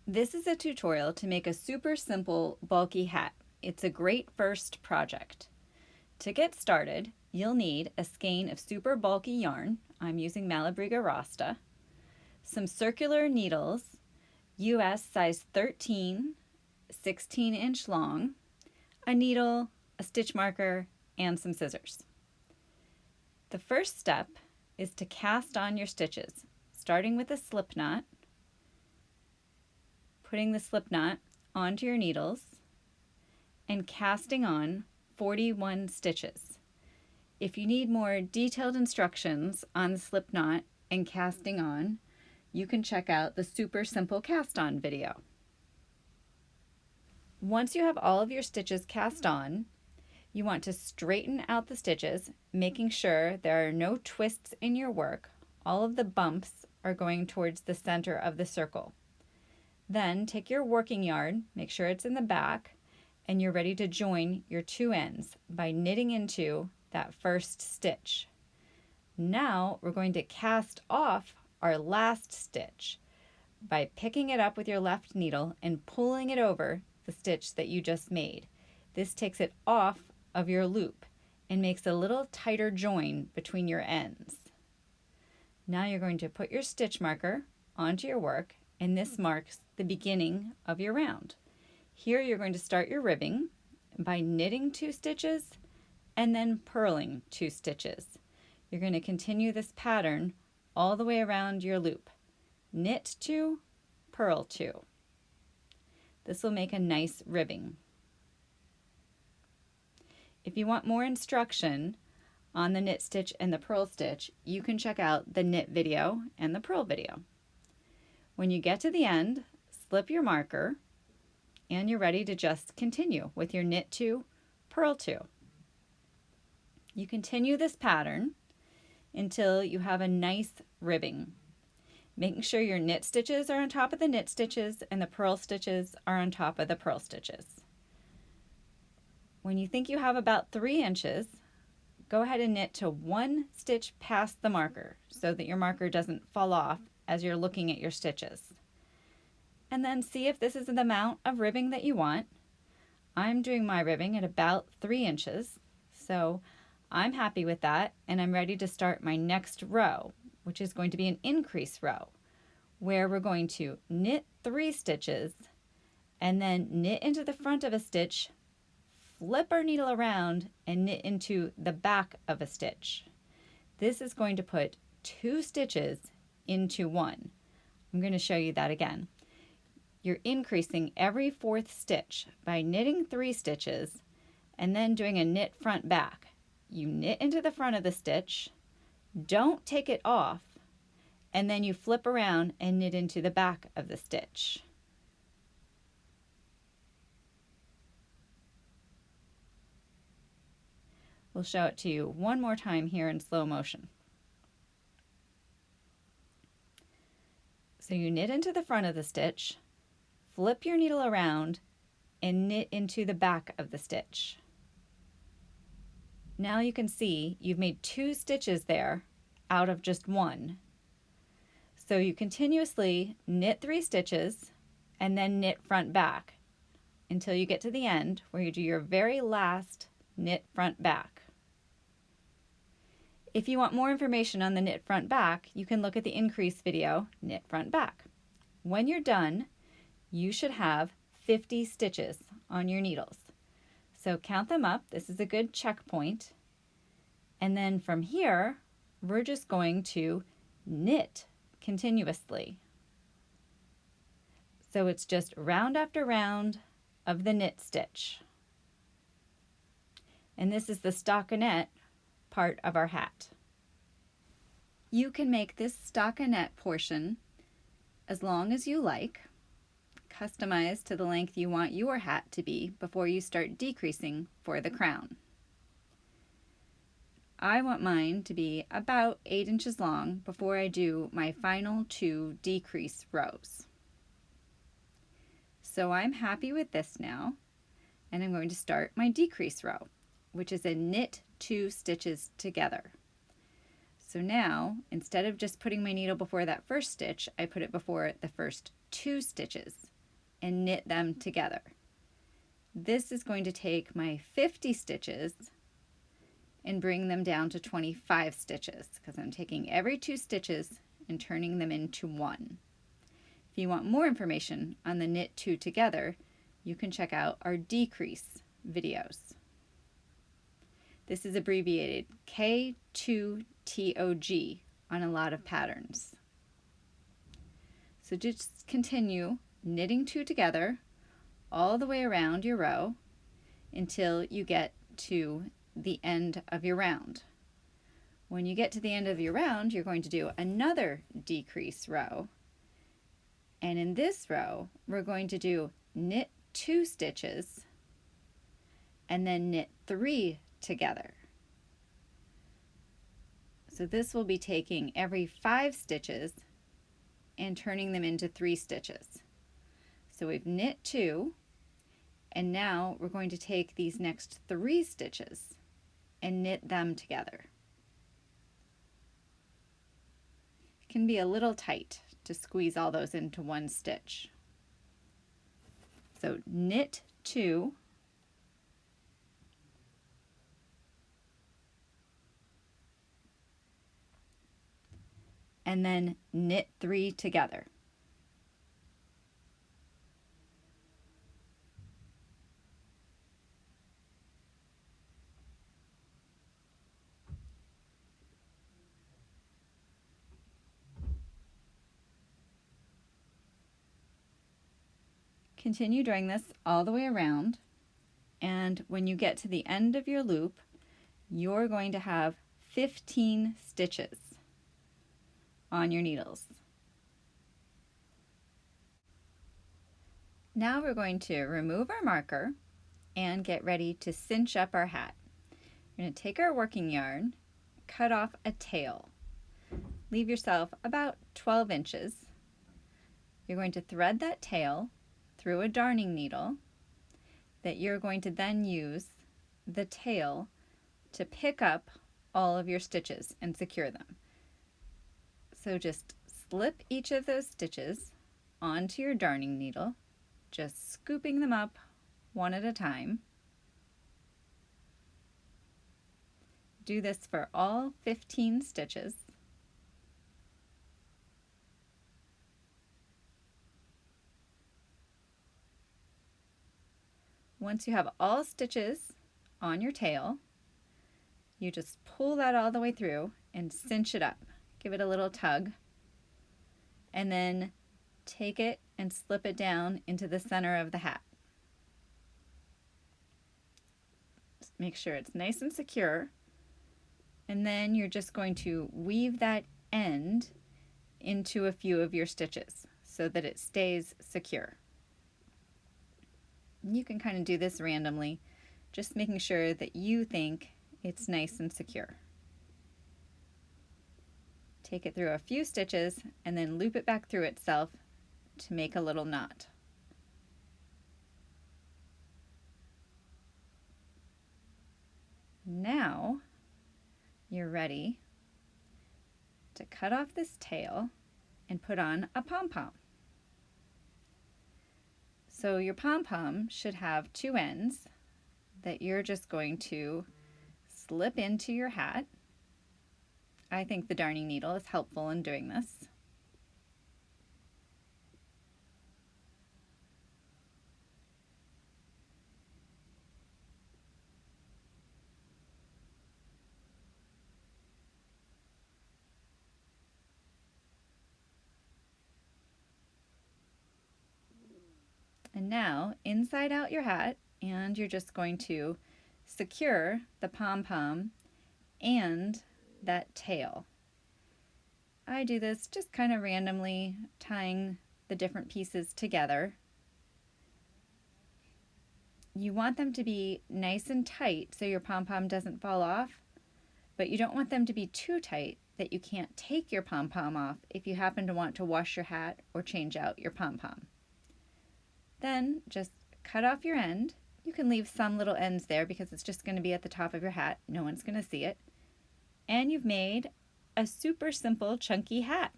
This is a tutorial to make a super simple bulky hat. It's a great first project. To get started, you'll need a skein of super bulky yarn. I'm using Malabriga Rasta. Some circular needles, US size 13, 16-inch long, a needle, a stitch marker, and some scissors. The first step is to cast on your stitches, starting with a slip knot, putting the slip knot onto your needles, and casting on 41 stitches. If you need more detailed instructions on the slip knot and casting on, you can check out the super simple cast on video. Once you have all of your stitches cast on, you want to straighten out the stitches, making sure there are no twists in your work. All of the bumps are going towards the center of the circle. Then take your working yarn, make sure it's in the back, and you're ready to join your two ends by knitting into that first stitch. Now we're going to cast off our last stitch by picking it up with your left needle and pulling it over the stitch that you just made. This takes it off of your loop and makes a little tighter join between your ends. Now you're going to put your stitch marker onto your work, and this marks the beginning of your round. Here you're going to start your ribbing by knitting 2 stitches and then purling 2 stitches. You're going to continue this pattern all the way around your loop. Knit 2, purl 2. This will make a nice ribbing. If you want more instruction on the knit stitch and the purl stitch, you can check out the knit video and the purl video. When you get to the end, slip your marker and you're ready to just continue with your knit 2, purl 2. You continue this pattern until you have a nice ribbing, making sure your knit stitches are on top of the knit stitches and the purl stitches are on top of the purl stitches. When you think you have about 3 inches, go ahead and knit to 1 stitch past the marker so that your marker doesn't fall off as you're looking at your stitches. And then see if this is the amount of ribbing that you want. I'm doing my ribbing at about 3 inches, so I'm happy with that, and I'm ready to start my next row, which is going to be an increase row, where we're going to knit 3 stitches and then knit into the front of a stitch, flip our needle around and knit into the back of a stitch. This is going to put 2 stitches into 1. I'm going to show you that again. You're increasing every 4th stitch by knitting 3 stitches and then doing a knit front back. You knit into the front of the stitch, don't take it off, and then you flip around and knit into the back of the stitch. We'll show it to you one more time here in slow motion. So you knit into the front of the stitch, flip your needle around, and knit into the back of the stitch. Now you can see you've made 2 stitches there out of just 1. So you continuously knit 3 stitches and then knit front back until you get to the end where you do your very last knit front back. If you want more information on the knit front back, you can look at the increase video, knit front back. When you're done, you should have 50 stitches on your needles. So count them up. This is a good checkpoint. And then from here, we're just going to knit continuously. So it's just round after round of the knit stitch. And this is the stockinette part of our hat. You can make this stockinette portion as long as you like, customized to the length you want your hat to be before you start decreasing for the crown. I want mine to be about 8 inches long before I do my final 2 decrease rows. So I'm happy with this now, and I'm going to start my decrease row, which is a knit 2 stitches together. So now, instead of just putting my needle before that first stitch, I put it before the first 2 stitches. and knit them together. This is going to take my 50 stitches and bring them down to 25 stitches because I'm taking every 2 stitches and turning them into 1. If you want more information on the knit 2 together, you can check out our decrease videos. This is abbreviated K2TOG on a lot of patterns. So just continue knitting 2 together all the way around your row until you get to the end of your round. When you get to the end of your round, you're going to do another decrease row. And in this row, we're going to do knit 2 stitches and then knit 3 together. So this will be taking every 5 stitches and turning them into 3 stitches. So we've knit 2, and now we're going to take these next 3 stitches and knit them together. It can be a little tight to squeeze all those into one stitch. So knit 2, and then knit 3 together. Continue doing this all the way around, and when you get to the end of your loop, you're going to have 15 stitches on your needles. Now we're going to remove our marker and get ready to cinch up our hat. We're going to take our working yarn, cut off a tail. Leave yourself about 12 inches. You're going to thread that tail through a darning needle that you're going to then use the tail to pick up all of your stitches and secure them. So just slip each of those stitches onto your darning needle, just scooping them up one at a time. Do this for all 15 stitches. Once you have all stitches on your tail, you just pull that all the way through and cinch it up. Give it a little tug, and then take it and slip it down into the center of the hat. Just make sure it's nice and secure, and then you're just going to weave that end into a few of your stitches so that it stays secure. You can kind of do this randomly, just making sure that you think it's nice and secure. Take it through a few stitches and then loop it back through itself to make a little knot. Now you're ready to cut off this tail and put on a pom-pom. So your pom-pom should have 2 ends that you're just going to slip into your hat. I think the darning needle is helpful in doing this. And now inside out your hat, and you're just going to secure the pom-pom and that tail. I do this just kind of randomly, tying the different pieces together. You want them to be nice and tight so your pom-pom doesn't fall off, but you don't want them to be too tight that you can't take your pom-pom off if you happen to want to wash your hat or change out your pom-pom. Then just cut off your end. You can leave some little ends there because it's just going to be at the top of your hat. No one's going to see it. And you've made a super simple chunky hat.